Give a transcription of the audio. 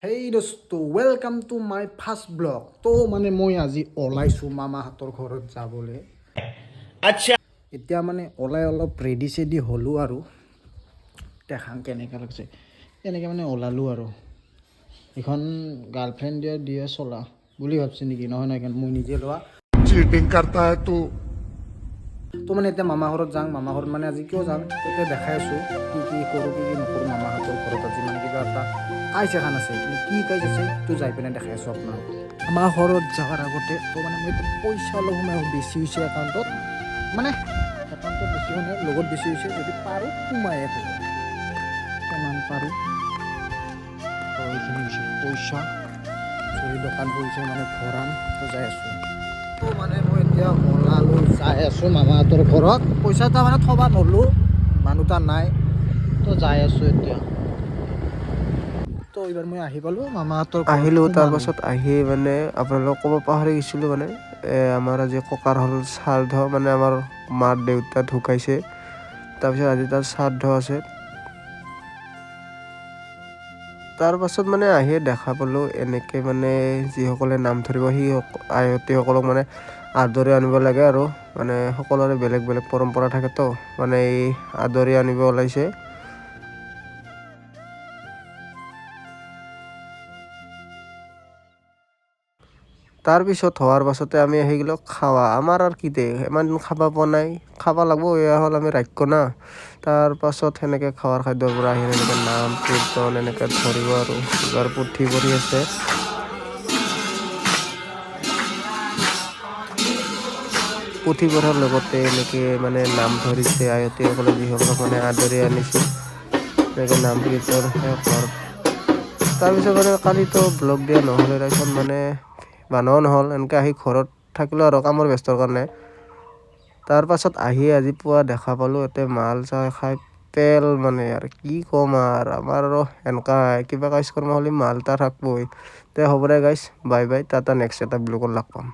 হেই দোস্ত welcome to my first blog তো মানে মই আজি ওলাইছোঁ মামাহঁতৰ ঘৰত যাবলৈ আচ্ছা এতিয়া মানে ওলাই অলপ ৰেডি চেডি হ'লোঁ আৰু দেখাম কেনেকৈ লাগিছে এনেকৈ মানে ওলালোঁ আৰু এইখন গাৰ্লফ্ৰেণ্ডে দিয়ে চলা বুলি ভাবছি নেকি নহয় নহয় মই নিজে লোৱা चीटिंग करता है तू তো মানে এতিয়া মামা ঘৰত যাওঁ মামা ঘৰত মানে আজি কিয় যাওঁ তেতিয়া দেখাই আছোঁ কি কি কৰোঁ কি কি নকৰোঁ মামাহঁতৰ ঘৰত আজি মানে কিবা এটা কাইজ এখন আছে কিন্তু কি কাইজ আছে তো যাই পিনে দেখাই আছোঁ আপোনাক আমাৰ ঘৰত যোৱাৰ আগতে তো মানে মই এতিয়া পইচা অলপ সোমাই বেছি হৈছে একাউণ্টত মানে একাউণ্টত বেছি মানে লগত বেছি হৈছে যদি পাৰোঁ সোমাই আকৌ কিমান পাৰোঁ তো এইখিনি হৈছে পইচা যদি দোকান খুলিছে মানে ভৰাম তো যাই আছোঁ তো মানে মই এতিয়া ওলালোঁ যাই আছোঁ মামাহঁতৰ ঘৰত পইচা এটা মানে থবা ন'লোঁ মানুহ এটা নাই তো যাই আছোঁ এতিয়া তো এইবাৰ মই আহি পালোঁ মামাহঁতৰ আহিলোঁ তাৰপাছত আহি মানে আপোনালোকক ক'ব পাহৰি গৈছিলোঁ মানে আমাৰ আজি ককাৰ হ'ল শ্ৰাদ্ধ মানে আমাৰ মাৰ দেউতা ঢুকাইছে তাৰপিছত আজি তাৰ শ্ৰাদ্ধ আছে তাৰপাছত মানে আহিয়ে দেখা পালোঁ এনেকৈ মানে যিসকলে নাম ধৰিব সেই আয়তীসকলক মানে আদৰি আনিব লাগে আৰু মানে সকলোৰে বেলেগ বেলেগ পৰম্পৰা থাকেতো মানে এই আদৰি আনিব ওলাইছে তাৰপিছত হোৱাৰ পাছতে আমি আহি গ'লোঁ খাৱা আমাৰ আৰু কি দে ইমান দিন খাব পোৱা নাই খাব লাগিব এয়া হ'ল আমি ৰাক্য না তাৰপাছত সেনেকৈ খাৱাৰ খাদ্যৰ পৰা আহি এনেকৈ নাম কীৰ্তন এনেকৈ ধৰিব আৰু এইবাৰ পুথি পঢ়ি আছে পুথি পঢ়াৰ লগতে এনেকৈ মানে নাম ধৰিছে আয়তীসকলে যিসকলক মানে আদৰি আনিছে এনেকৈ নাম কীৰ্তন শেষ হোৱাৰ তাৰপিছত মানে কালিতো ব্লগ দিয়া নহ'লে তাৰপিছত মানে মানুহো নহ'ল এনেকৈ আহি ঘৰত থাকিলোঁ আৰু কামৰ ব্যস্তৰ কাৰণে তাৰপাছত আহি আজি পুৱা দেখা পালোঁ ইয়াতে মাল চাহ খাই পেল মানে আৰু কি ক'ম আৰু আমাৰ আৰু এনেকুৱাই কিবা কাজ কৰ্ম হ'লে মাল এটা থাকবই তে হ'ব দে গাইছ বাই বাই টাটা নেক্সট এটা ব্লগত লগ পাম